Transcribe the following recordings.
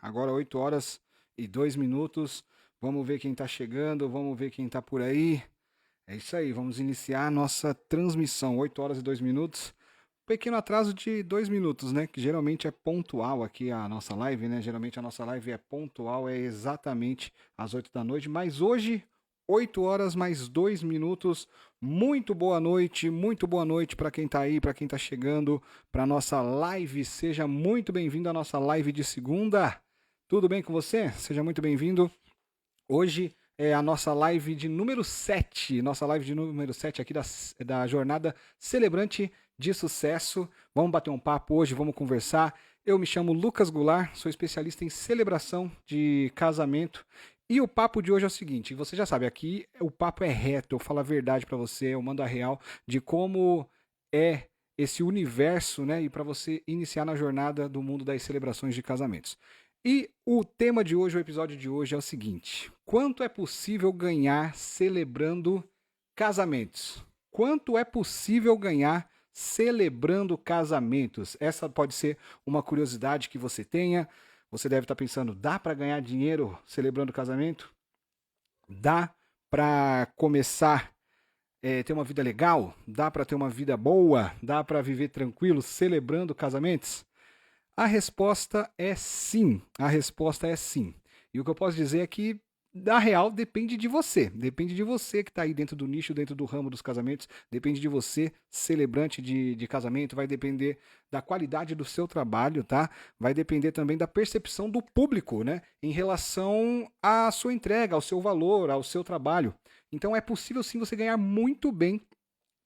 Agora 8h02. Vamos ver quem está chegando, vamos ver quem está por aí. É isso aí, vamos iniciar a nossa transmissão. 8h02. Pequeno atraso de 2 minutos, né? Que geralmente é pontual aqui a nossa live, né? Geralmente a nossa live é pontual, é exatamente às 8 da noite. Mas hoje, 8h mais 2 minutos. Muito boa noite para quem está aí, para quem está chegando para nossa live. Seja muito bem-vindo à nossa live de segunda. Tudo bem com você? Seja muito bem-vindo. Hoje é a nossa live de número 7, nossa live de número 7 aqui da jornada Celebrante de Sucesso. Vamos bater um papo hoje, vamos conversar. Eu me chamo Lucas Goulart, sou especialista em celebração de casamento. E o papo de hoje é o seguinte, você já sabe, aqui o papo é reto, eu falo a verdade para você, eu mando a real de como é esse universo, né? E para você iniciar na jornada do mundo das celebrações de casamentos. E o tema de hoje, o episódio de hoje é o seguinte: quanto é possível ganhar celebrando casamentos? Quanto é possível ganhar celebrando casamentos? Essa pode ser uma curiosidade que você tenha. Você deve estar pensando, dá para ganhar dinheiro celebrando casamento? Dá para começar ter uma vida legal? Dá para ter uma vida boa? Dá para viver tranquilo celebrando casamentos? A resposta é sim. A resposta é sim. E o que eu posso dizer é que, na real, depende de você. Depende de você que está aí dentro do nicho, dentro do ramo dos casamentos. Depende de você, celebrante de casamento. Vai depender da qualidade do seu trabalho, tá? Vai depender também da percepção do público, né? Em relação à sua entrega, ao seu valor, ao seu trabalho. Então é possível sim você ganhar muito bem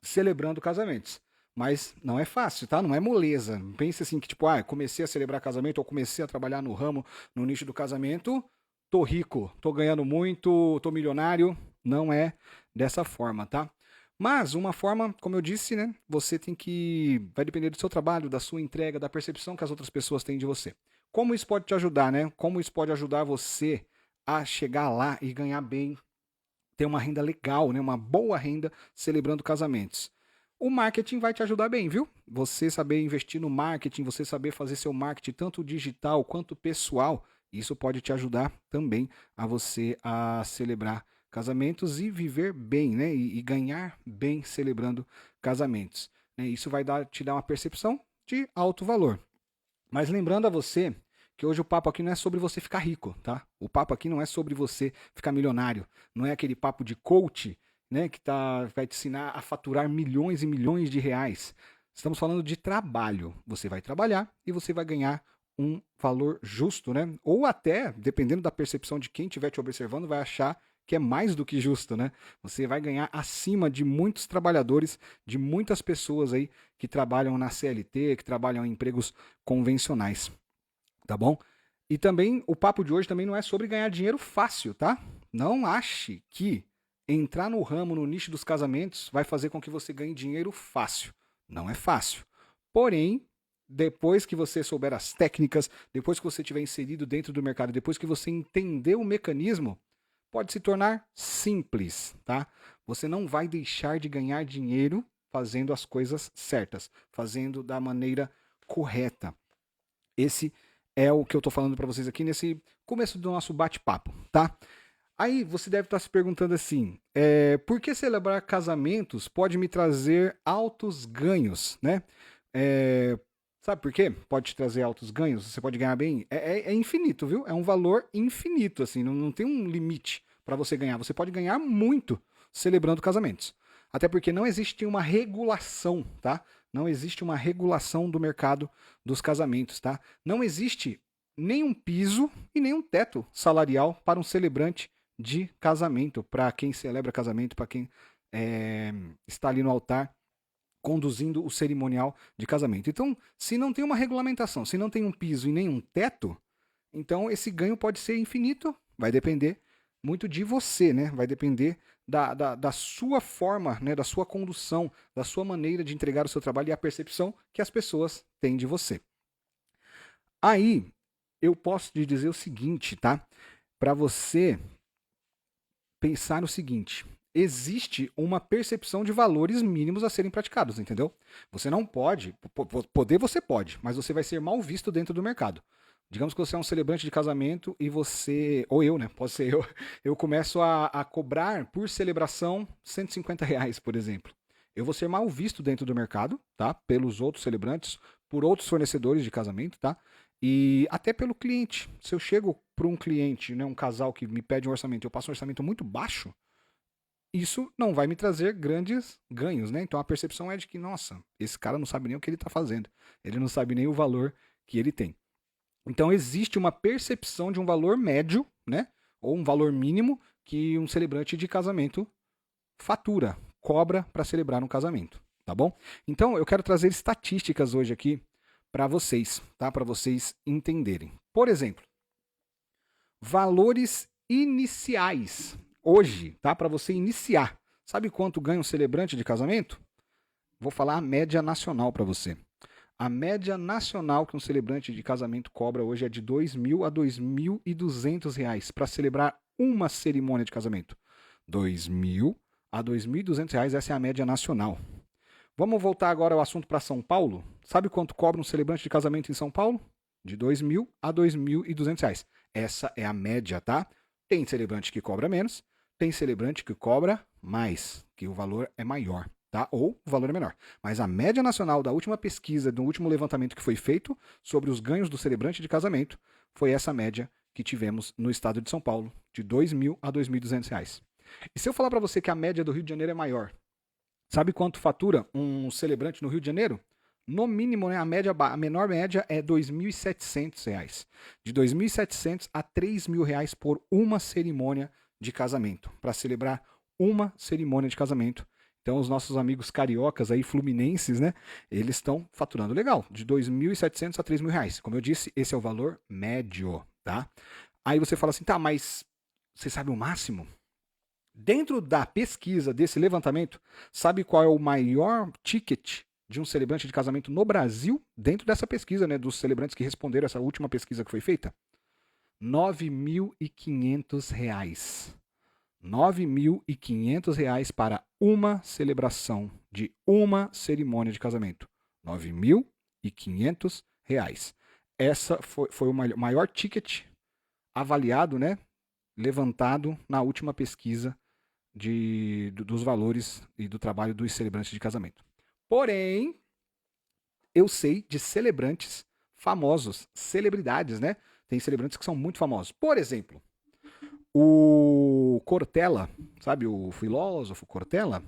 celebrando casamentos. Mas não é fácil, tá? Não é moleza. Não pense assim que, tipo, comecei a celebrar casamento ou comecei a trabalhar no ramo, no nicho do casamento, tô rico, tô ganhando muito, tô milionário. Não é dessa forma, tá? Mas uma forma, como eu disse, né? Você tem que. Vai depender do seu trabalho, da sua entrega, da percepção que as outras pessoas têm de você. Como isso pode te ajudar, né? Como isso pode ajudar você a chegar lá e ganhar bem, ter uma renda legal, né? Uma boa renda celebrando casamentos. O marketing vai te ajudar bem, viu? Você saber investir no marketing, você saber fazer seu marketing tanto digital quanto pessoal, isso pode te ajudar também a você a celebrar casamentos e viver bem, né? E ganhar bem celebrando casamentos. Né? Isso vai te dar uma percepção de alto valor. Mas lembrando a você que hoje o papo aqui não é sobre você ficar rico, tá? O papo aqui não é sobre você ficar milionário. Não é aquele papo de coach, né, que vai te ensinar a faturar milhões e milhões de reais. Estamos falando de trabalho. Você vai trabalhar e você vai ganhar um valor justo, né? Ou até, dependendo da percepção de quem estiver te observando, vai achar que é mais do que justo, né? Você vai ganhar acima de muitos trabalhadores, de muitas pessoas aí que trabalham na CLT, que trabalham em empregos convencionais, tá bom? E também o papo de hoje também não é sobre ganhar dinheiro fácil, tá? Não ache que entrar no ramo, no nicho dos casamentos, vai fazer com que você ganhe dinheiro fácil. Não é fácil. Porém, depois que você souber as técnicas, depois que você tiver inserido dentro do mercado, depois que você entender o mecanismo, pode se tornar simples, tá? Você não vai deixar de ganhar dinheiro fazendo as coisas certas, fazendo da maneira correta. Esse é o que eu estou falando para vocês aqui nesse começo do nosso bate-papo, tá? Aí você deve estar se perguntando assim, por que celebrar casamentos pode me trazer altos ganhos, né? Sabe por quê? Pode te trazer altos ganhos, você pode ganhar bem. É infinito, viu? É um valor infinito, assim, não tem um limite para você ganhar. Você pode ganhar muito celebrando casamentos. Até porque não existe uma regulação, tá? Não existe uma regulação do mercado dos casamentos, tá? Não existe nenhum piso e nenhum teto salarial para um celebrante de casamento, para quem celebra casamento, para quem está ali no altar conduzindo o cerimonial de casamento. Então, se não tem uma regulamentação, se não tem um piso e nenhum teto, então esse ganho pode ser infinito, vai depender muito de você, né? Vai depender da sua forma, né? Da sua condução, da sua maneira de entregar o seu trabalho e a percepção que as pessoas têm de você. Aí, eu posso te dizer o seguinte, tá? Para você pensar o seguinte: existe uma percepção de valores mínimos a serem praticados, entendeu? Você não pode, poder você pode, mas você vai ser mal visto dentro do mercado. Digamos que você é um celebrante de casamento e você, ou eu, né? Pode ser eu, eu começo a cobrar por celebração R$ 150, por exemplo. Eu vou ser mal visto dentro do mercado, tá? Pelos outros celebrantes, por outros fornecedores de casamento, tá? E até pelo cliente. Se eu chego para um cliente, né, um casal que me pede um orçamento, eu passo um orçamento muito baixo, isso não vai me trazer grandes ganhos, né? Então a percepção é de que, nossa, esse cara não sabe nem o que ele está fazendo. Ele não sabe nem o valor que ele tem. Então existe uma percepção de um valor médio, né? Ou um valor mínimo que um celebrante de casamento fatura, cobra para celebrar um casamento, tá bom? Então eu quero trazer estatísticas hoje aqui para vocês, tá? Para vocês entenderem. Por exemplo, valores iniciais hoje, tá? Para você iniciar. Sabe quanto ganha um celebrante de casamento? Vou falar a média nacional para você. A média nacional que um celebrante de casamento cobra hoje é de R$ 2.000 a R$ 2.200 para celebrar uma cerimônia de casamento. R$ 2.000 a R$ 2.200, essa é a média nacional. Vamos voltar agora ao assunto para São Paulo? Sabe quanto cobra um celebrante de casamento em São Paulo? De R$ 2.000 a R$ 2.200. Essa é a média, tá? Tem celebrante que cobra menos, tem celebrante que cobra mais, que o valor é maior. Tá? Ou o valor é menor. Mas a média nacional da última pesquisa, do último levantamento que foi feito sobre os ganhos do celebrante de casamento, foi essa média que tivemos no estado de São Paulo, de R$ 2.000 a R$ 2.200. E se eu falar para você que a média do Rio de Janeiro é maior, sabe quanto fatura um celebrante no Rio de Janeiro? No mínimo, né, a menor média é R$ 2.700. De R$ 2.700 a R$ 3.000 por uma cerimônia de casamento, para celebrar uma cerimônia de casamento. Então, os nossos amigos cariocas aí, fluminenses, né? Eles estão faturando legal, de R$ 2.700 a R$ 3.000. Como eu disse, esse é o valor médio, tá? Aí você fala assim, tá, mas você sabe o máximo? Dentro da pesquisa desse levantamento, sabe qual é o maior ticket de um celebrante de casamento no Brasil? Dentro dessa pesquisa, né? Dos celebrantes que responderam essa última pesquisa que foi feita? R$ 9.500. R$ 9.500 para uma celebração de uma cerimônia de casamento. R$ 9.500. Essa foi o maior ticket avaliado, né? Levantado na última pesquisa dos valores e do trabalho dos celebrantes de casamento. Porém, eu sei de celebrantes famosos, celebridades, né? Tem celebrantes que são muito famosos. Por exemplo, o Cortella, sabe o filósofo Cortella?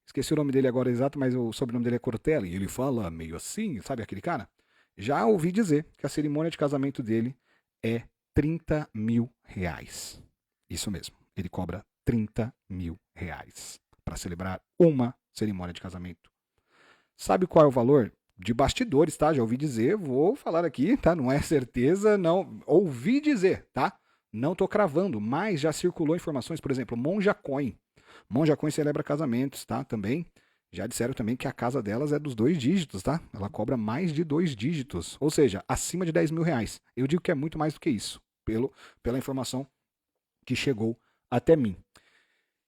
Esqueci o nome dele agora exato, mas o sobrenome dele é Cortella. E ele fala meio assim, sabe aquele cara? Já ouvi dizer que a cerimônia de casamento dele é R$ 30.000. Isso mesmo, ele cobra R$ 30.000 para celebrar uma cerimônia de casamento. Sabe qual é o valor? De bastidores, tá? Já ouvi dizer, vou falar aqui, tá? Não é certeza, não. Ouvi dizer, tá? Não estou cravando, mas já circulou informações, por exemplo, Monja Coin. Monja Coin celebra casamentos, tá? Também. Já disseram também que a casa delas é dos 2 dígitos, tá? Ela cobra mais de 2 dígitos, ou seja, acima de R$ 10.000. Eu digo que é muito mais do que isso, pela informação que chegou até mim.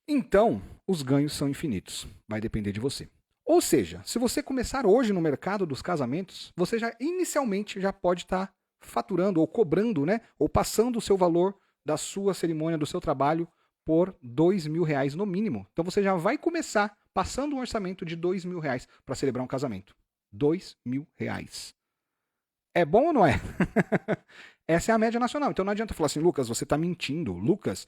Então, os ganhos são infinitos. Vai depender de você. Ou seja, se você começar hoje no mercado dos casamentos, você já inicialmente já pode estar faturando ou cobrando, né? Ou passando o seu valor da sua cerimônia, do seu trabalho por R$ 2.000 no mínimo. Então você já vai começar passando um orçamento de R$ 2.000 para celebrar um casamento. R$ 2.000. É bom ou não é? Essa é a média nacional. Então não adianta falar assim, Lucas, você está mentindo. Lucas,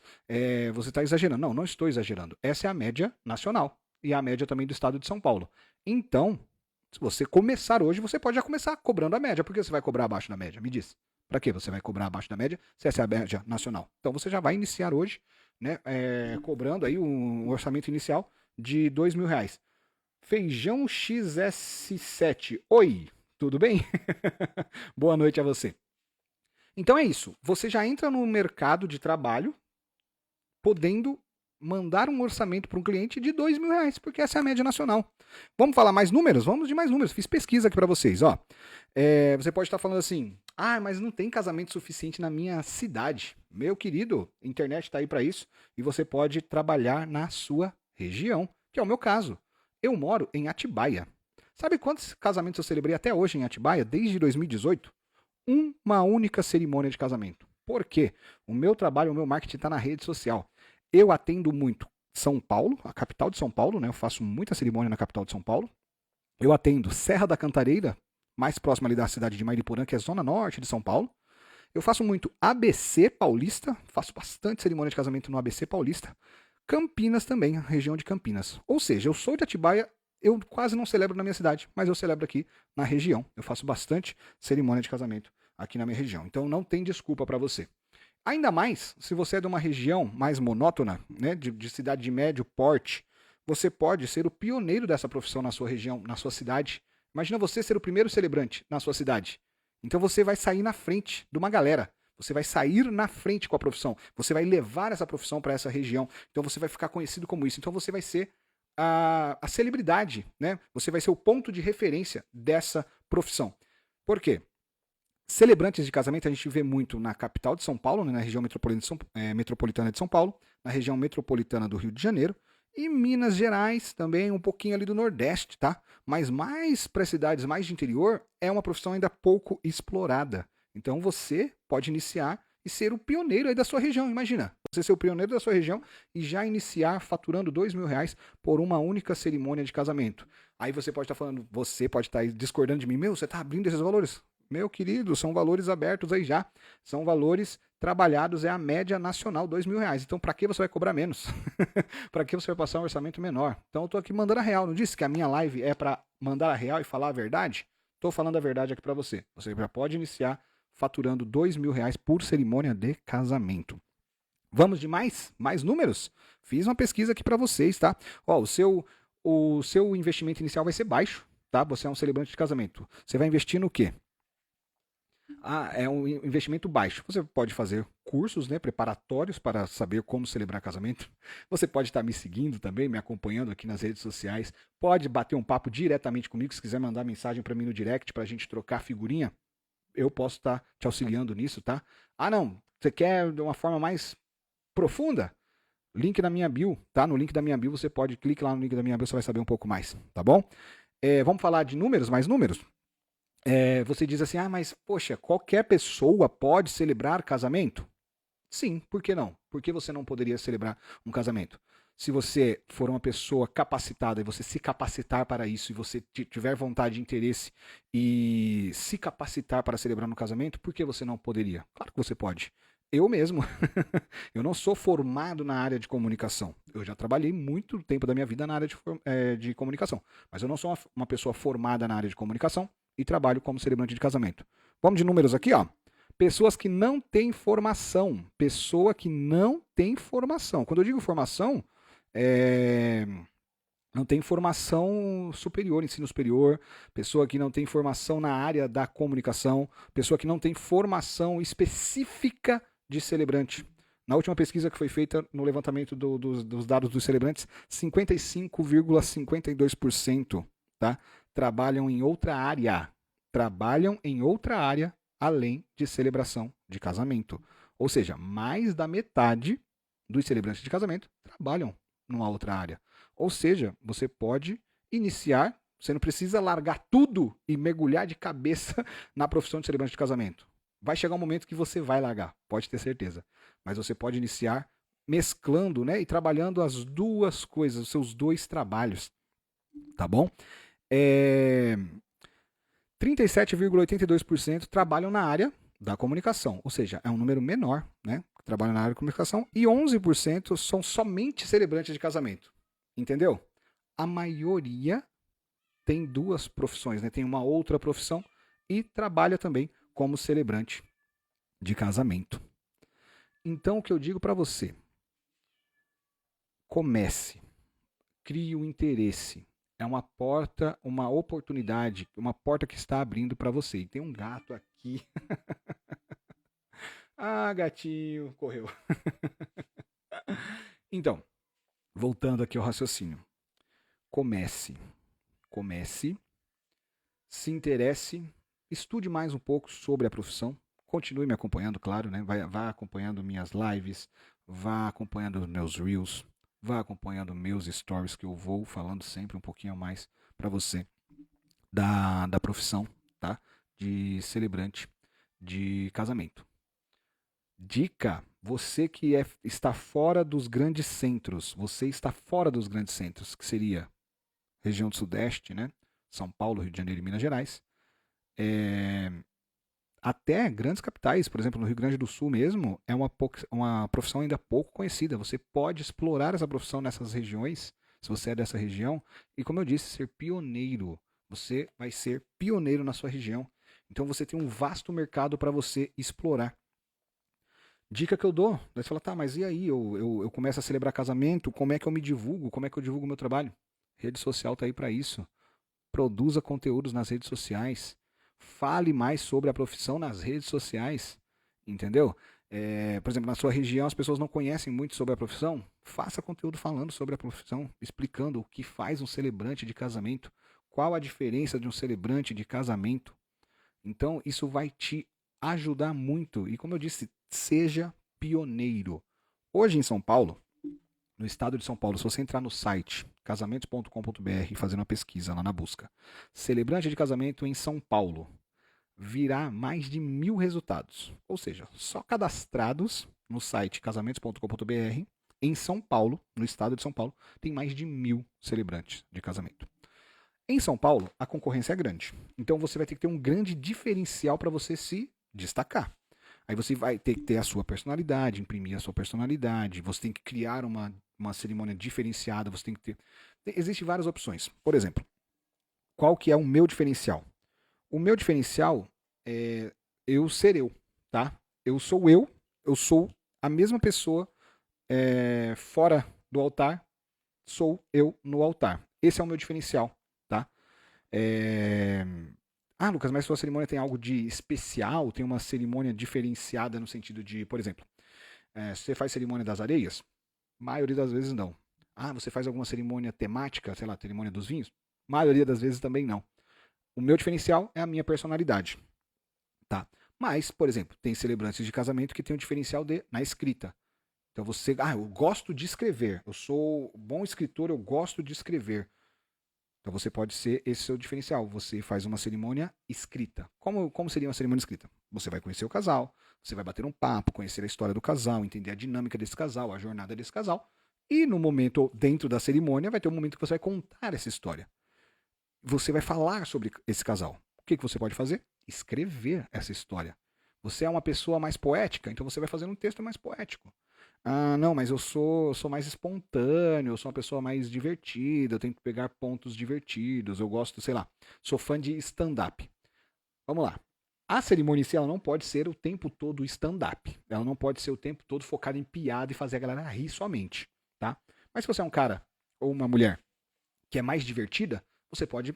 você está exagerando. Não, não estou exagerando. Essa é a média nacional. E a média também do estado de São Paulo. Então, se você começar hoje, você pode já começar cobrando a média. Por que você vai cobrar abaixo da média? Me diz. Para que você vai cobrar abaixo da média se essa é a média nacional? Então você já vai iniciar hoje, né, cobrando aí um orçamento inicial de R$ 2.000. Feijão XS7. Oi, tudo bem? Boa noite a você. Então é isso. Você já entra no mercado de trabalho podendo mandar um orçamento para um cliente de R$ 2.000, porque essa é a média nacional. Vamos falar mais números? Vamos de mais números. Fiz pesquisa aqui para vocês. Ó. Você pode estar falando assim, mas não tem casamento suficiente na minha cidade. Meu querido, a internet está aí para isso e você pode trabalhar na sua região, que é o meu caso. Eu moro em Atibaia. Sabe quantos casamentos eu celebrei até hoje em Atibaia, desde 2018? uma única cerimônia de casamento. Por quê? O meu trabalho, o meu marketing está na rede social. Eu atendo muito São Paulo, a capital de São Paulo, né? Eu faço muita cerimônia na capital de São Paulo. Eu atendo Serra da Cantareira, mais próxima ali da cidade de Mariporã, que é a zona norte de São Paulo. Eu faço muito ABC Paulista, faço bastante cerimônia de casamento no ABC Paulista. Campinas também, a região de Campinas. Ou seja, eu sou de Atibaia, eu quase não celebro na minha cidade, mas eu celebro aqui na região. Eu faço bastante cerimônia de casamento aqui na minha região. Então não tem desculpa para você. Ainda mais se você é de uma região mais monótona, né, de cidade de médio porte, você pode ser o pioneiro dessa profissão na sua região, na sua cidade. Imagina você ser o primeiro celebrante na sua cidade. Então você vai sair na frente de uma galera. Você vai sair na frente com a profissão. Você vai levar essa profissão para essa região. Então você vai ficar conhecido como isso. Então você vai ser a celebridade, né? Você vai ser o ponto de referência dessa profissão. Por quê? Celebrantes de casamento a gente vê muito na capital de São Paulo, né, na região metropolitana de São Paulo, na região metropolitana do Rio de Janeiro, e Minas Gerais também, um pouquinho ali do Nordeste, tá? Mas mais para cidades mais de interior, é uma profissão ainda pouco explorada. Então você pode iniciar e ser o pioneiro aí da sua região. Imagina, você ser o pioneiro da sua região e já iniciar faturando R$ 2.000 por uma única cerimônia de casamento. Aí você pode estar falando, você pode estar discordando de mim, meu, você está abrindo esses valores? Meu querido, são valores abertos aí já. São valores trabalhados, é a média nacional, R$ 2.000. Então, para que você vai cobrar menos? Para que você vai passar um orçamento menor? Então, eu tô aqui mandando a real. Não disse que a minha live é para mandar a real e falar a verdade? Estou falando a verdade aqui para você. Você já pode iniciar faturando R$ 2.000 por cerimônia de casamento. Vamos de mais? Mais números? Fiz uma pesquisa aqui para vocês, tá? Ó, o seu investimento inicial vai ser baixo, tá? Você é um celebrante de casamento. Você vai investir no quê? É um investimento baixo. Você pode fazer cursos, né, preparatórios para saber como celebrar casamento. Você pode estar me seguindo também, me acompanhando aqui nas redes sociais. Pode bater um papo diretamente comigo, se quiser mandar mensagem para mim no direct para a gente trocar figurinha. Eu posso estar te auxiliando nisso, tá? Ah, não, você quer de uma forma mais profunda? Link na minha bio, tá? No link da minha bio você pode clicar lá no link da minha bio, você vai saber um pouco mais, tá bom? Vamos falar de números, mais números? Você diz assim, mas poxa, qualquer pessoa pode celebrar casamento? Sim, por que não? Por que você não poderia celebrar um casamento? Se você for uma pessoa capacitada e você se capacitar para isso, e você tiver vontade e interesse e se capacitar para celebrar um casamento, por que você não poderia? Claro que você pode. Eu mesmo, eu não sou formado na área de comunicação. Eu já trabalhei muito tempo da minha vida na área de comunicação, mas eu não sou uma pessoa formada na área de comunicação e trabalho como celebrante de casamento. Vamos de números aqui, ó. Pessoas que não têm formação. Pessoa que não tem formação. Quando eu digo formação, não tem formação superior, ensino superior, pessoa que não tem formação na área da comunicação, pessoa que não tem formação específica de celebrante. Na última pesquisa que foi feita no levantamento dos dados dos celebrantes, 55,52%, tá, trabalham em outra área. Trabalham em outra área além de celebração de casamento. Ou seja, mais da metade dos celebrantes de casamento trabalham numa outra área. Ou seja, você pode iniciar, você não precisa largar tudo e mergulhar de cabeça na profissão de celebrante de casamento. Vai chegar um momento que você vai largar, pode ter certeza. Mas você pode iniciar mesclando, né, e trabalhando as duas coisas, os seus dois trabalhos. Tá bom? 37,82% trabalham na área da comunicação, ou seja, é um número menor, né, que trabalham na área da comunicação, e 11% são somente celebrantes de casamento. Entendeu? A maioria tem duas profissões, né? Tem uma outra profissão e trabalha também como celebrante de casamento. Então, o que eu digo para você? Comece, crie um interesse. É uma porta, uma oportunidade, uma porta que está abrindo para você. E tem um gato aqui. Ah, gatinho, correu. Então, voltando aqui ao raciocínio. Comece, se interesse, estude mais um pouco sobre a profissão, continue me acompanhando, claro, né? Vá acompanhando minhas lives, vá acompanhando meus reels, vá acompanhando meus stories, que eu vou falando sempre um pouquinho mais para você da profissão, tá? De celebrante de casamento. Dica, você que está fora dos grandes centros, você está fora dos grandes centros, que seria região do Sudeste, né? São Paulo, Rio de Janeiro e Minas Gerais. Até grandes capitais, por exemplo, no Rio Grande do Sul mesmo, é uma profissão ainda pouco conhecida. Você pode explorar essa profissão nessas regiões, se você é dessa região, e como eu disse, ser pioneiro. Você vai ser pioneiro na sua região. Então você tem um vasto mercado para você explorar. Dica que eu dou, daí você fala, tá, mas e aí? Eu começo a celebrar casamento, como é que eu me divulgo? Como é que eu divulgo o meu trabalho? Rede social tá aí para isso. Produza conteúdos nas redes sociais. Fale mais sobre a profissão nas redes sociais. Entendeu? Por exemplo, na sua região as pessoas não conhecem muito sobre a profissão. Faça conteúdo falando sobre a profissão, explicando o que faz um celebrante de casamento, qual a diferença de um celebrante de casamento. Então, isso vai te ajudar muito. E como eu disse, seja pioneiro. Hoje em São Paulo, no estado de São Paulo, se você entrar no site casamentos.com.br e fazer uma pesquisa lá na busca, celebrante de casamento em São Paulo, virá mais de 1.000 resultados. Ou seja, só cadastrados no site casamentos.com.br em São Paulo, no estado de São Paulo, tem mais de 1.000 celebrantes de casamento. Em São Paulo, a concorrência é grande. Então você vai ter que ter um grande diferencial para você se destacar. Aí você vai ter que ter a sua personalidade, imprimir a sua personalidade, você tem que criar uma cerimônia diferenciada, você tem que ter. Existem várias opções. Por exemplo, qual que é o meu diferencial? O meu diferencial é eu ser eu, tá? Eu sou a mesma pessoa fora do altar, sou eu no altar. Esse é o meu diferencial, tá? Ah, Lucas, mas sua cerimônia tem algo de especial? Tem uma cerimônia diferenciada no sentido de, por exemplo, você faz cerimônia das areias? Maioria das vezes não. Ah, você faz alguma cerimônia temática, sei lá, cerimônia dos vinhos? Maioria das vezes também não. O meu diferencial é a minha personalidade, tá? Mas, por exemplo, tem celebrantes de casamento que tem um diferencial na escrita. Então eu gosto de escrever, eu sou bom escritor, eu gosto de escrever. Então você pode ser esse seu diferencial. Você faz uma cerimônia escrita. Como seria uma cerimônia escrita? Você vai conhecer o casal, você vai bater um papo, conhecer a história do casal, entender a dinâmica desse casal, a jornada desse casal. E no momento, dentro da cerimônia, vai ter um momento que você vai contar essa história. Você vai falar sobre esse casal. O que você pode fazer? Escrever essa história. Você é uma pessoa mais poética, então você vai fazer um texto mais poético. Ah, não, mas eu sou mais espontâneo, eu sou uma pessoa mais divertida, eu tenho que pegar pontos divertidos, eu gosto, sei lá, sou fã de stand-up. Vamos lá. A cerimônia em si, ela não pode ser o tempo todo stand-up. Ela não pode ser o tempo todo focada em piada e fazer a galera rir somente, tá? Mas se você é um cara ou uma mulher que é mais divertida, você pode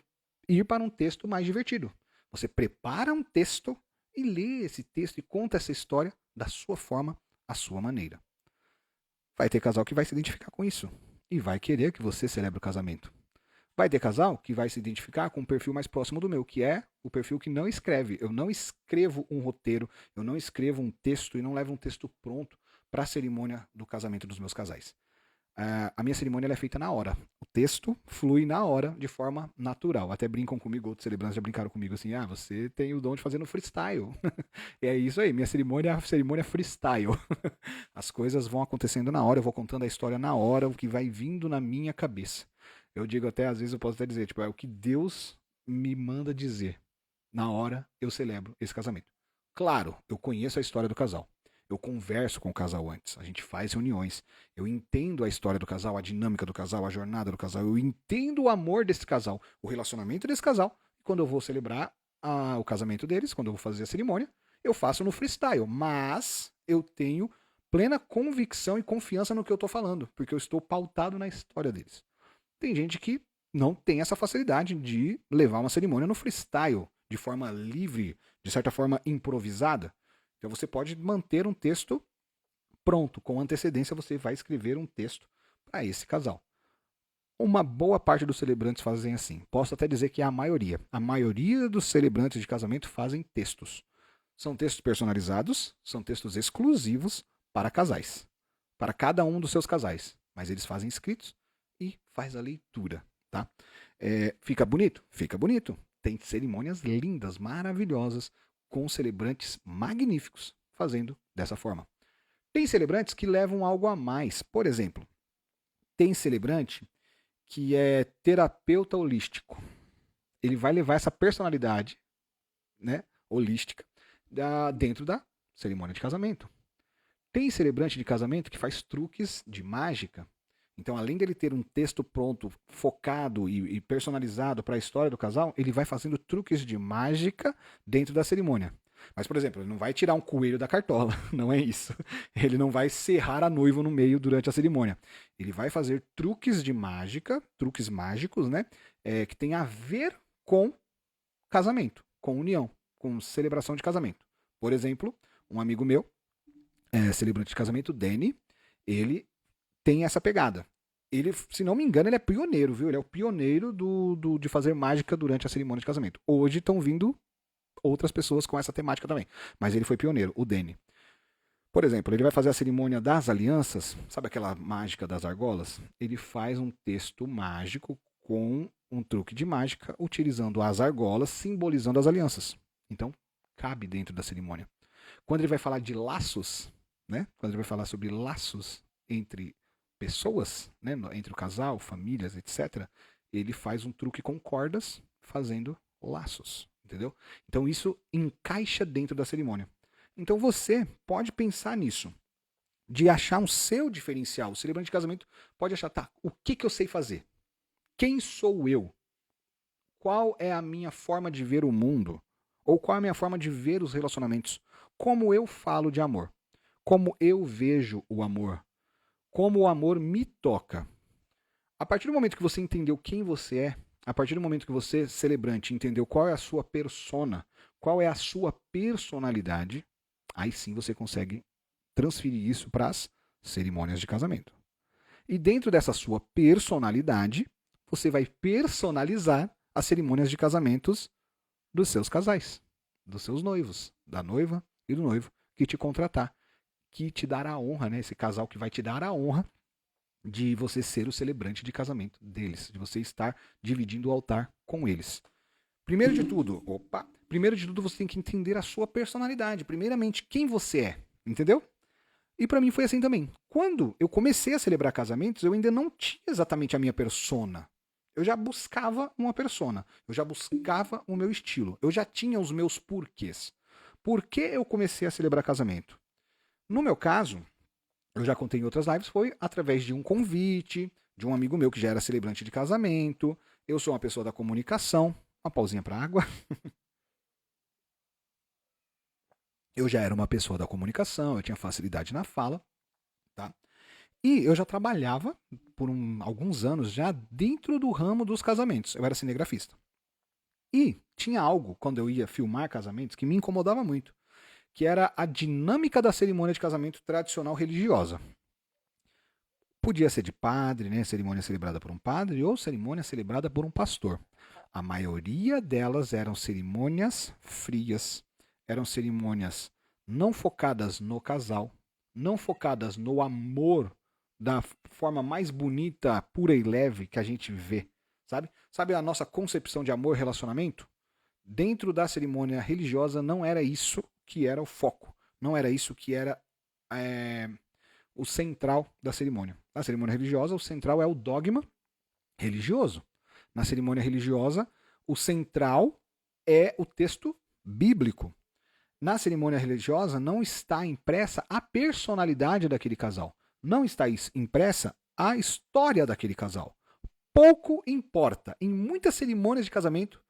ir para um texto mais divertido. Você prepara um texto e lê esse texto e conta essa história da sua forma, à sua maneira. Vai ter casal que vai se identificar com isso e vai querer que você celebre o casamento. Vai ter casal que vai se identificar com um perfil mais próximo do meu, que é o perfil que não escreve. Eu não escrevo um roteiro, eu não escrevo um texto e não levo um texto pronto para a cerimônia do casamento dos meus casais. A minha cerimônia ela é feita na hora. O texto flui na hora, de forma natural. Até brincam comigo, outros celebrantes já brincaram comigo assim: ah, você tem o dom de fazer no freestyle. E é isso aí, minha cerimônia é a cerimônia freestyle. As coisas vão acontecendo na hora, eu vou contando a história na hora, o que vai vindo na minha cabeça. Eu digo até, às vezes eu posso até dizer, tipo, é o que Deus me manda dizer. Na hora eu celebro esse casamento. Claro, eu conheço a história do casal. Eu converso com o casal antes, a gente faz reuniões, eu entendo a história do casal, a dinâmica do casal, a jornada do casal, eu entendo o amor desse casal, o relacionamento desse casal. E quando eu vou celebrar o casamento deles, quando eu vou fazer a cerimônia, eu faço no freestyle, mas eu tenho plena convicção e confiança no que eu estou falando, porque eu estou pautado na história deles. Tem gente que não tem essa facilidade de levar uma cerimônia no freestyle, de forma livre, de certa forma improvisada. Então você pode manter um texto pronto, com antecedência você vai escrever um texto para esse casal. Uma boa parte dos celebrantes fazem assim. Posso até dizer que é a maioria. A maioria dos celebrantes de casamento fazem textos. São textos personalizados, são textos exclusivos para casais, para cada um dos seus casais. Mas eles fazem escritos e faz a leitura, tá? Fica bonito? Fica bonito. Tem cerimônias lindas, maravilhosas, com celebrantes magníficos fazendo dessa forma. Tem celebrantes que levam algo a mais. Por exemplo, tem celebrante que é terapeuta holístico. Ele vai levar essa personalidade, né, holística dentro da cerimônia de casamento. Tem celebrante de casamento que faz truques de mágica. Então, além dele ter um texto pronto, focado e personalizado para a história do casal, ele vai fazendo truques de mágica dentro da cerimônia. Mas, por exemplo, ele não vai tirar um coelho da cartola, não é isso. Ele não vai serrar a noiva no meio durante a cerimônia. Ele vai fazer truques de mágica, truques mágicos, né? Que tem a ver com casamento, com união, com celebração de casamento. Por exemplo, um amigo meu, celebrante de casamento, Danny, ele tem essa pegada. Ele, se não me engano, ele é pioneiro, viu? Ele é o pioneiro de fazer mágica durante a cerimônia de casamento. Hoje estão vindo outras pessoas com essa temática também. Mas ele foi pioneiro, o Danny. Por exemplo, ele vai fazer a cerimônia das alianças, sabe aquela mágica das argolas? Ele faz um texto mágico com um truque de mágica, utilizando as argolas, simbolizando as alianças. Então, cabe dentro da cerimônia. Quando ele vai falar de laços, né? Quando ele vai falar sobre laços entre pessoas, né? Entre o casal, famílias, etc., ele faz um truque com cordas, fazendo laços. Entendeu? Então isso encaixa dentro da cerimônia. Então você pode pensar nisso, de achar um seu diferencial. O celebrante de casamento pode achar, tá, o que eu sei fazer? Quem sou eu? Qual é a minha forma de ver o mundo? Ou qual é a minha forma de ver os relacionamentos? Como eu falo de amor? Como eu vejo o amor? Como o amor me toca? A partir do momento que você entendeu quem você é, a partir do momento que você, celebrante, entendeu qual é a sua persona, qual é a sua personalidade, aí sim você consegue transferir isso para as cerimônias de casamento. E dentro dessa sua personalidade, você vai personalizar as cerimônias de casamentos dos seus casais, dos seus noivos, da noiva e do noivo que te contratar, que te dará a honra, né? Esse casal que vai te dar a honra de você ser o celebrante de casamento deles, de você estar dividindo o altar com eles. Primeiro de tudo, você tem que entender a sua personalidade. Primeiramente, quem você é, entendeu? E para mim foi assim também. Quando eu comecei a celebrar casamentos, eu ainda não tinha exatamente a minha persona. Eu já buscava uma persona, eu já buscava o meu estilo, eu já tinha os meus porquês. Por que eu comecei a celebrar casamento? No meu caso, eu já contei em outras lives, foi através de um convite, de um amigo meu que já era celebrante de casamento. Eu sou uma pessoa da comunicação. Uma pausinha para água. Eu já era uma pessoa da comunicação, eu tinha facilidade na fala, tá? E eu já trabalhava por alguns anos já dentro do ramo dos casamentos. Eu era cinegrafista. E tinha algo, quando eu ia filmar casamentos, que me incomodava muito, que era a dinâmica da cerimônia de casamento tradicional religiosa. Podia ser de padre, né? Cerimônia celebrada por um padre, ou cerimônia celebrada por um pastor. A maioria delas eram cerimônias frias, eram cerimônias não focadas no casal, não focadas no amor da forma mais bonita, pura e leve que a gente vê, sabe? Sabe a nossa concepção de amor e relacionamento? Dentro da cerimônia religiosa não era isso que era o foco, não era isso que era o central da cerimônia. Na cerimônia religiosa, o central é o dogma religioso. Na cerimônia religiosa, o central é o texto bíblico. Na cerimônia religiosa, não está impressa a personalidade daquele casal. Não está impressa a história daquele casal. Pouco importa. Em muitas cerimônias de casamento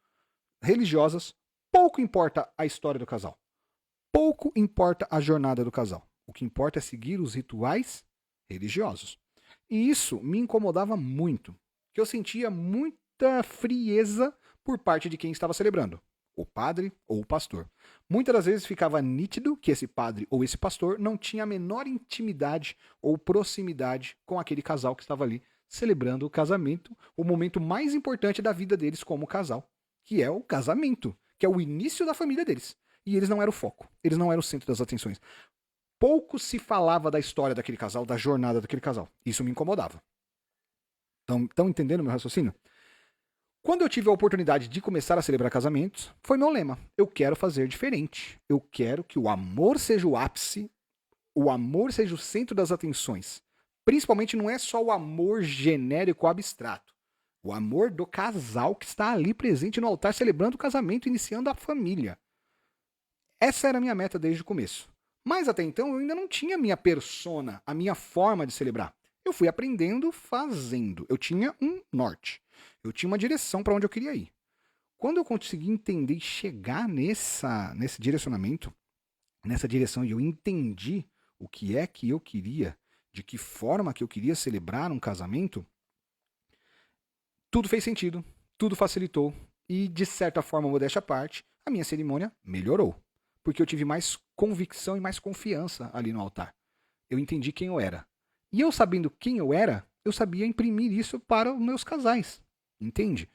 religiosas, pouco importa a história do casal. Pouco importa a jornada do casal. O que importa é seguir os rituais religiosos. E isso me incomodava muito, que eu sentia muita frieza por parte de quem estava celebrando, o padre ou o pastor. Muitas das vezes ficava nítido que esse padre ou esse pastor não tinha a menor intimidade ou proximidade com aquele casal que estava ali celebrando o casamento, o momento mais importante da vida deles como casal, que é o casamento, que é o início da família deles. E eles não eram o foco, eles não eram o centro das atenções. Pouco se falava da história daquele casal, da jornada daquele casal. Isso me incomodava. Estão entendendo meu raciocínio? Quando eu tive a oportunidade de começar a celebrar casamentos, foi meu lema. Eu quero fazer diferente. Eu quero que o amor seja o ápice, o amor seja o centro das atenções. Principalmente não é só o amor genérico abstrato. O amor do casal que está ali presente no altar celebrando o casamento, iniciando a família. Essa era a minha meta desde o começo. Mas até então eu ainda não tinha a minha persona, a minha forma de celebrar. Eu fui aprendendo fazendo. Eu tinha um norte. Eu tinha uma direção para onde eu queria ir. Quando eu consegui entender e chegar nesse direcionamento, nessa direção, e eu entendi o que é que eu queria, de que forma que eu queria celebrar um casamento, tudo fez sentido, tudo facilitou e, de certa forma, modéstia à parte, a minha cerimônia melhorou. Porque eu tive mais convicção e mais confiança ali no altar. Eu entendi quem eu era. E eu sabendo quem eu era, eu sabia imprimir isso para os meus casais. Entende?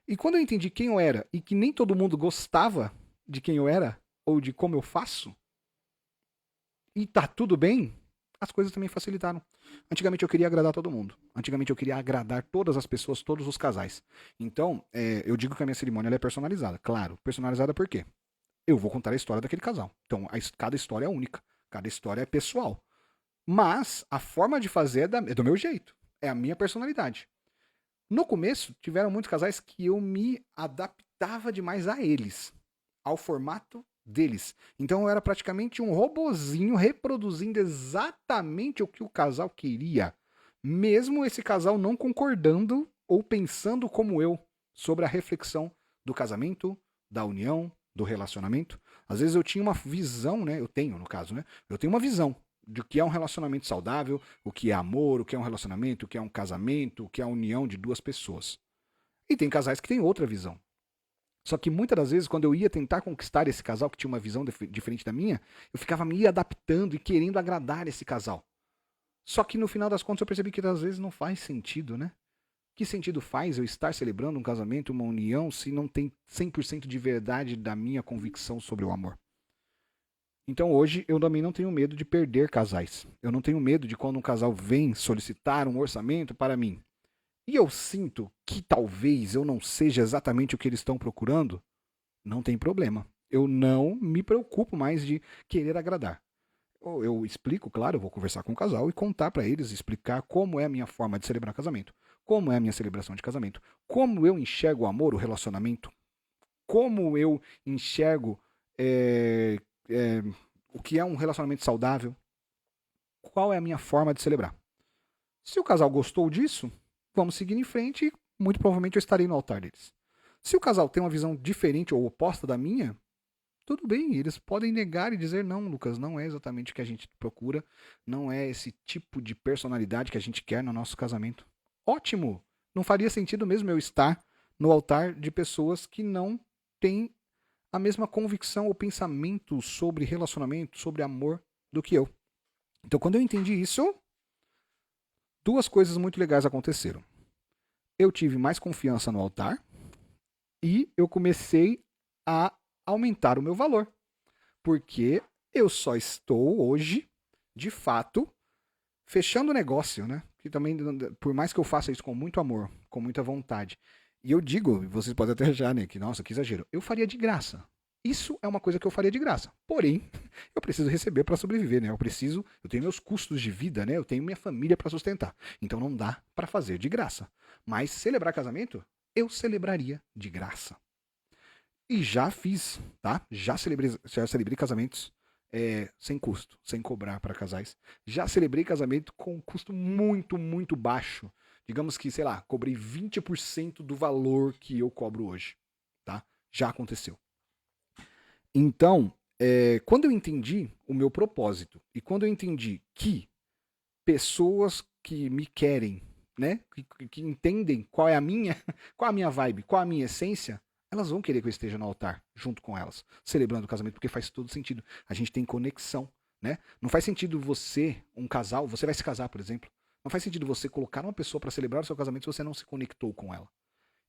E quando eu entendi quem eu era e que nem todo mundo gostava de quem eu era ou de como eu faço, e tá tudo bem, as coisas também facilitaram. Antigamente eu queria agradar todo mundo. Antigamente eu queria agradar todas as pessoas, todos os casais. Então, eu digo que a minha cerimônia ela é personalizada. Claro, personalizada por quê? Eu vou contar a história daquele casal. Então, cada história é única. Cada história é pessoal. Mas a forma de fazer é do meu jeito. É a minha personalidade. No começo, tiveram muitos casais que eu me adaptava demais a eles, ao formato deles. Então eu era praticamente um robozinho reproduzindo exatamente o que o casal queria, mesmo esse casal não concordando ou pensando como eu sobre a reflexão do casamento, da união, do relacionamento. Às vezes eu tinha uma visão, né? Eu tenho, no caso, né? Eu tenho uma visão de que é um relacionamento saudável, o que é amor, o que é um relacionamento, o que é um casamento, o que é a união de duas pessoas. E tem casais que têm outra visão. Só que muitas das vezes, quando eu ia tentar conquistar esse casal que tinha uma visão diferente da minha, eu ficava me adaptando e querendo agradar esse casal. Só que no final das contas eu percebi que às vezes não faz sentido, né? Que sentido faz eu estar celebrando um casamento, uma união, se não tem 100% de verdade da minha convicção sobre o amor? Então hoje eu também não tenho medo de perder casais. Eu não tenho medo de quando um casal vem solicitar um orçamento para mim. E eu sinto que talvez eu não seja exatamente o que eles estão procurando, não tem problema. Eu não me preocupo mais de querer agradar. Eu explico, claro, eu vou conversar com o casal e contar para eles, explicar como é a minha forma de celebrar casamento, como é a minha celebração de casamento, como eu enxergo o amor, o relacionamento, como eu enxergo é, é, o que é um relacionamento saudável, qual é a minha forma de celebrar. Se o casal gostou disso, vamos seguir em frente e muito provavelmente eu estarei no altar deles. Se o casal tem uma visão diferente ou oposta da minha, tudo bem, eles podem negar e dizer não, Lucas, não é exatamente o que a gente procura, não é esse tipo de personalidade que a gente quer no nosso casamento. Ótimo! Não faria sentido mesmo eu estar no altar de pessoas que não têm a mesma convicção ou pensamento sobre relacionamento, sobre amor do que eu. Então, quando eu entendi isso, duas coisas muito legais aconteceram. Eu tive mais confiança no altar e eu comecei a aumentar o meu valor. Porque eu só estou hoje, de fato, fechando o negócio, né? Que também, por mais que eu faça isso com muito amor, com muita vontade, e eu digo, vocês podem até achar, né, que nossa, que exagero, eu faria de graça. Isso é uma coisa que eu faria de graça. Porém, eu preciso receber para sobreviver, né? Eu tenho meus custos de vida, né? Eu tenho minha família para sustentar. Então não dá para fazer de graça. Mas celebrar casamento, eu celebraria de graça. E já fiz, tá? Já celebrei casamentos sem custo, sem cobrar para casais. Já celebrei casamento com custo muito, muito baixo. Digamos que, sei lá, cobrei 20% do valor que eu cobro hoje, tá? Já aconteceu. Então, quando eu entendi o meu propósito e quando eu entendi que pessoas que me querem, né, que entendem qual é a minha, qual é a minha vibe, qual é a minha essência, elas vão querer que eu esteja no altar junto com elas, celebrando o casamento, porque faz todo sentido. A gente tem conexão, né? Não faz sentido você, um casal, você vai se casar, por exemplo, não faz sentido você colocar uma pessoa para celebrar o seu casamento se você não se conectou com ela.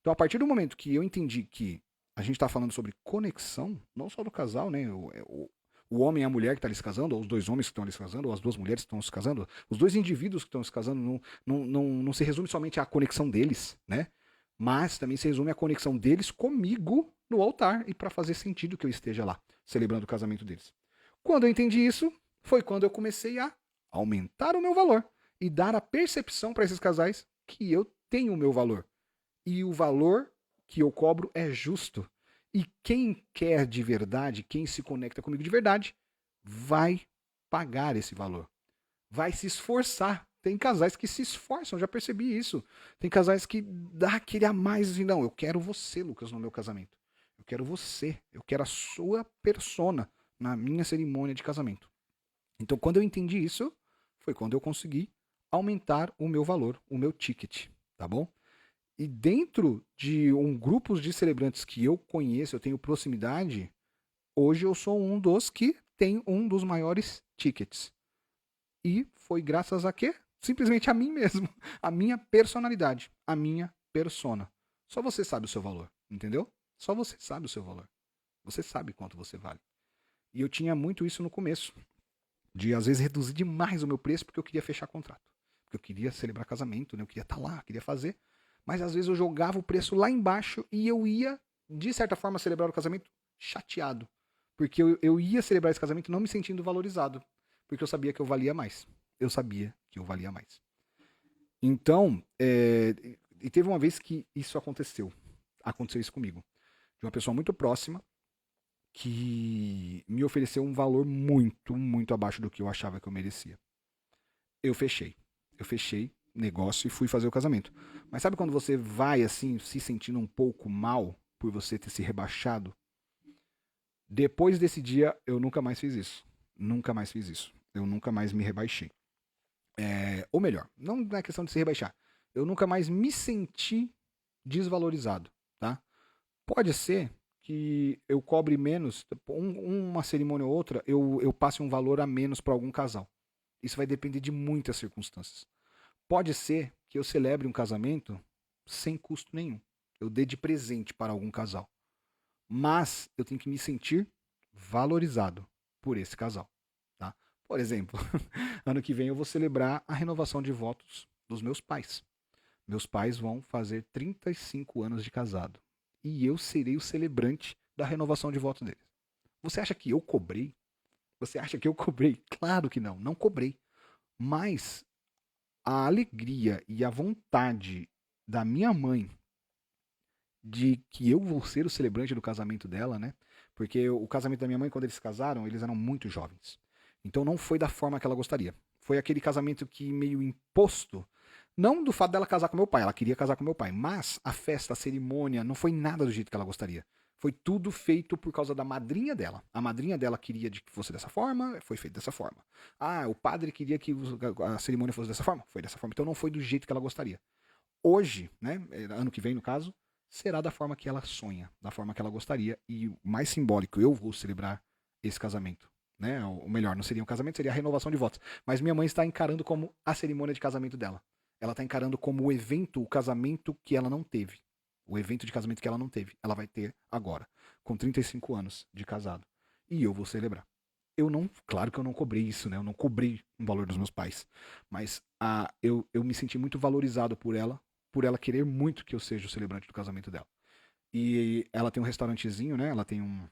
Então, a partir do momento que eu entendi que a gente está falando sobre conexão, não só do casal, né? O homem e a mulher que está ali se casando, ou os dois homens que estão ali se casando, ou as duas mulheres que estão se casando, os dois indivíduos que estão se casando, não se resume somente à conexão deles, né? Mas também se resume a conexão deles comigo no altar e para fazer sentido que eu esteja lá, celebrando o casamento deles. Quando eu entendi isso, foi quando eu comecei a aumentar o meu valor e dar a percepção para esses casais que eu tenho o meu valor. E o valor que eu cobro é justo. E quem quer de verdade, quem se conecta comigo de verdade, vai pagar esse valor. Vai se esforçar. Tem casais que se esforçam, já percebi isso. Tem casais que dá aquele a mais assim, não, eu quero você, Lucas, no meu casamento. Eu quero você, eu quero a sua persona na minha cerimônia de casamento. Então, quando eu entendi isso, foi quando eu consegui aumentar o meu valor, o meu ticket, tá bom? E dentro de grupos de celebrantes que eu conheço, eu tenho proximidade, hoje eu sou um dos que tem um dos maiores tickets. E foi graças a quê? Simplesmente a mim mesmo, a minha personalidade, a minha persona. Só você sabe o seu valor, entendeu? Só você sabe o seu valor. Você sabe quanto você vale. E eu tinha muito isso no começo, de às vezes reduzir demais o meu preço porque eu queria fechar contrato. Porque eu queria celebrar casamento, né? Eu queria estar lá, queria fazer. Mas às vezes eu jogava o preço lá embaixo e eu ia, de certa forma, celebrar o casamento chateado. Porque eu ia celebrar esse casamento não me sentindo valorizado. Porque eu sabia que eu valia mais. Eu sabia que eu valia mais. Então, e teve uma vez que isso aconteceu. Aconteceu isso comigo. De uma pessoa muito próxima que me ofereceu um valor muito, muito abaixo do que eu achava que eu merecia. Eu fechei. Eu fechei negócio e fui fazer o casamento. Mas sabe quando você vai assim, se sentindo um pouco mal por você ter se rebaixado? Depois desse dia, eu nunca mais fiz isso. Nunca mais fiz isso. Eu nunca mais me rebaixei. Ou melhor, não é questão de se rebaixar. Eu nunca mais me senti desvalorizado, tá? Pode ser que eu cobre menos, uma cerimônia ou outra, eu passe um valor a menos para algum casal. Isso vai depender de muitas circunstâncias. Pode ser que eu celebre um casamento sem custo nenhum. Eu dê de presente para algum casal. Mas eu tenho que me sentir valorizado por esse casal. Tá? Por exemplo, ano que vem eu vou celebrar a renovação de votos dos meus pais. Meus pais vão fazer 35 anos de casado. E eu serei o celebrante da renovação de votos deles. Você acha que eu cobrei? Você acha que eu cobrei? Claro que não, não cobrei. Mas a alegria e a vontade da minha mãe de que eu vou ser o celebrante do casamento dela, né? Porque o casamento da minha mãe, quando eles se casaram, eles eram muito jovens. Então não foi da forma que ela gostaria. Foi aquele casamento que meio imposto. Não do fato dela casar com meu pai, ela queria casar com meu pai, mas a festa, a cerimônia, não foi nada do jeito que ela gostaria. Foi tudo feito por causa da madrinha dela. A madrinha dela queria que fosse dessa forma, foi feito dessa forma. Ah, o padre queria que a cerimônia fosse dessa forma, foi dessa forma. Então não foi do jeito que ela gostaria. Hoje, né, ano que vem no caso, será da forma que ela sonha, da forma que ela gostaria. E o mais simbólico, eu vou celebrar esse casamento. Né? Ou melhor, não seria um casamento, seria a renovação de votos. Mas minha mãe está encarando como a cerimônia de casamento dela. Ela está encarando como o evento, o casamento que ela não teve. O evento de casamento que ela não teve. Ela vai ter agora, com 35 anos de casado. E eu vou celebrar. Eu não, claro que eu não cobrei isso, né? Eu não cobrei o valor dos meus pais. Mas eu me senti muito valorizado por ela querer muito que eu seja o celebrante do casamento dela. E ela tem um restaurantezinho, né? Ela tem um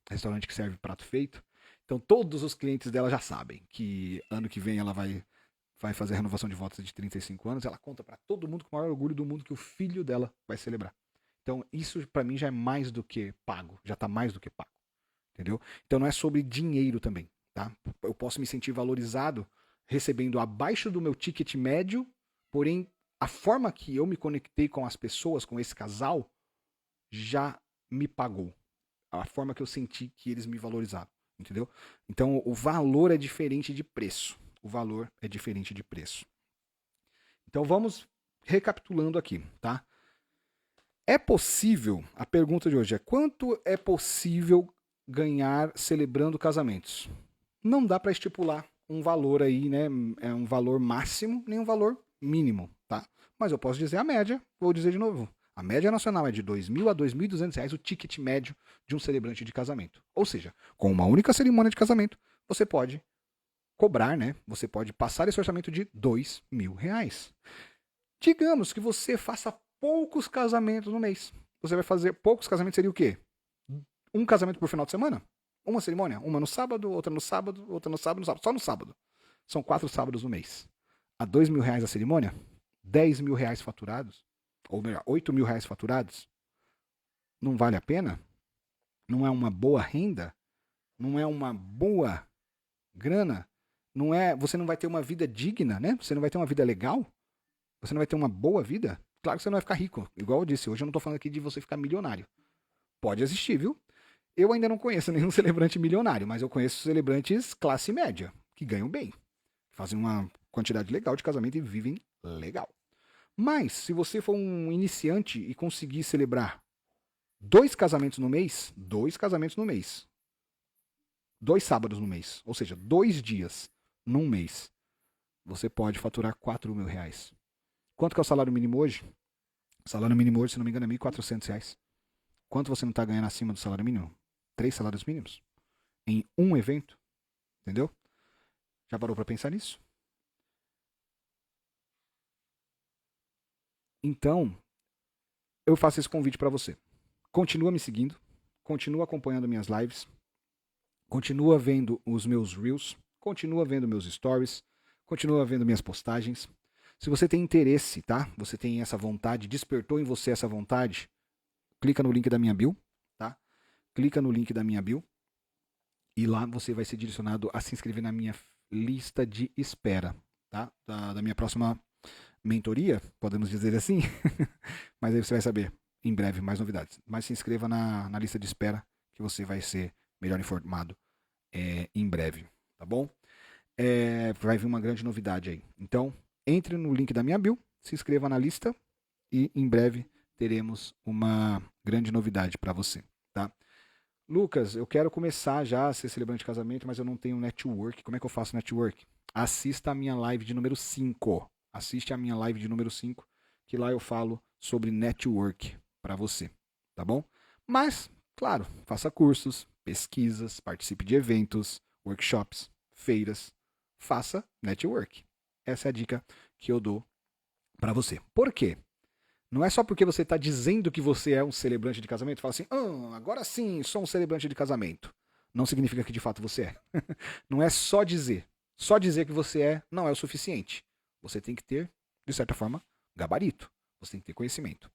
restaurante que serve prato feito. Então todos os clientes dela já sabem que ano que vem ela vai fazer a renovação de votos de 35 anos. Ela conta para todo mundo com o maior orgulho do mundo que o filho dela vai celebrar. Então isso para mim já é mais do que pago, já tá mais do que pago, entendeu? Então não é sobre dinheiro também, tá? Eu posso me sentir valorizado recebendo abaixo do meu ticket médio, porém a forma que eu me conectei com as pessoas, com esse casal, já me pagou. A forma que eu senti que eles me valorizaram, entendeu? Então o valor é diferente de preço. O valor é diferente de preço. Então vamos recapitulando aqui, tá? É possível, a pergunta de hoje é: quanto é possível ganhar celebrando casamentos? Não dá para estipular um valor aí, né? É um valor máximo, nem um valor mínimo, tá? Mas eu posso dizer a média, vou dizer de novo. A média nacional é de R$ 2.000 a R$ 2.200 o ticket médio de um celebrante de casamento. Ou seja, com uma única cerimônia de casamento, você pode cobrar, né? Você pode passar esse orçamento de R$ 2.000. Digamos que você faça poucos casamentos no mês. Você vai fazer poucos casamentos, seria o quê? Um casamento por final de semana? Uma cerimônia? Uma no sábado, outra no sábado, outra no sábado, só no sábado. São 4 sábados no mês. A R$ 2.000 a cerimônia? R$ 10.000 faturados? Ou melhor, R$ 8.000 faturados? Não vale a pena? Não é uma boa renda? Não é uma boa grana? Não é, você não vai ter uma vida digna, né? Você não vai ter uma vida legal? Você não vai ter uma boa vida? Claro que você não vai ficar rico. Igual eu disse, hoje eu não tô falando aqui de você ficar milionário. Pode existir, viu? Eu ainda não conheço nenhum celebrante milionário, mas eu conheço celebrantes classe média, que ganham bem. Fazem uma quantidade legal de casamento e vivem legal. Mas, se você for um iniciante e conseguir celebrar 2 casamentos no mês, 2 sábados no mês, ou seja, 2 dias num mês, você pode faturar R$ 4.000. Quanto que é o salário mínimo hoje? O salário mínimo hoje, se não me engano, é R$ 1.400. Quanto você não está ganhando acima do salário mínimo? 3 salários mínimos? Em um evento? Entendeu? Já parou para pensar nisso? Então, eu faço esse convite para você. Continua me seguindo, continua acompanhando minhas lives, continua vendo os meus reels, continua vendo meus stories, continua vendo minhas postagens. Se você tem interesse, tá? Você tem essa vontade, despertou em você essa vontade, clica no link da minha bio, tá? Clica no link da minha bio e lá você vai ser direcionado a se inscrever na minha lista de espera, tá? Da minha próxima mentoria, podemos dizer assim. Mas aí você vai saber em breve mais novidades. Mas se inscreva na lista de espera que você vai ser melhor informado em breve, tá bom? Vai vir uma grande novidade aí. Então, entre no link da minha bio, se inscreva na lista e em breve teremos uma grande novidade para você, tá? Lucas, eu quero começar já a ser celebrante de casamento, mas eu não tenho network. Como é que eu faço network? Assista a minha live de número 5. Assiste a minha live de número 5, que lá eu falo sobre network para você, tá bom? Mas, claro, faça cursos, pesquisas, participe de eventos, workshops, feiras, faça network. Essa é a dica que eu dou para você. Por quê? Não é só porque você está dizendo que você é um celebrante de casamento, fala assim, agora sim, sou um celebrante de casamento. Não significa que de fato você é. Não é só dizer. Só dizer que você é não é o suficiente. Você tem que ter, de certa forma, gabarito. Você tem que ter conhecimento.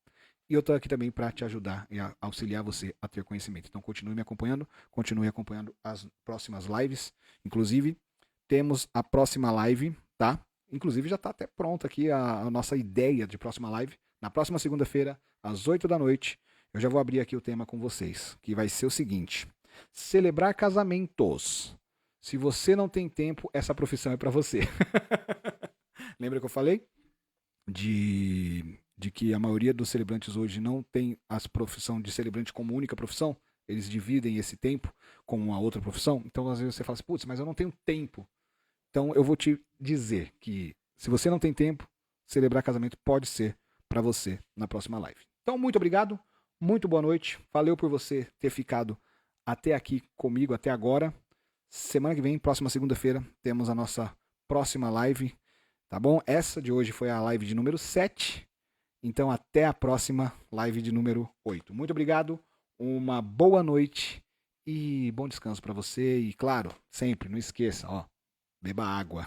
E eu estou aqui também para te ajudar e auxiliar você a ter conhecimento. Então continue me acompanhando, continue acompanhando as próximas lives. Inclusive, temos a próxima live, tá? Inclusive já está até pronta aqui a nossa ideia de próxima live. Na próxima segunda-feira, às 8 da noite, eu já vou abrir aqui o tema com vocês, que vai ser o seguinte: celebrar casamentos. Se você não tem tempo, essa profissão é para você. Lembra que eu falei? De que a maioria dos celebrantes hoje não tem a profissão de celebrante como única profissão. Eles dividem esse tempo com uma outra profissão. Então, às vezes você fala assim, putz, mas eu não tenho tempo. Então, eu vou te dizer que se você não tem tempo, celebrar casamento pode ser para você na próxima live. Então, muito obrigado, muito boa noite. Valeu por você ter ficado até aqui comigo, até agora. Semana que vem, próxima segunda-feira, temos a nossa próxima live, tá bom? Essa de hoje foi a live de número 7. Então, até a próxima live de número 8. Muito obrigado, uma boa noite e bom descanso para você. E, claro, sempre, não esqueça, beba água.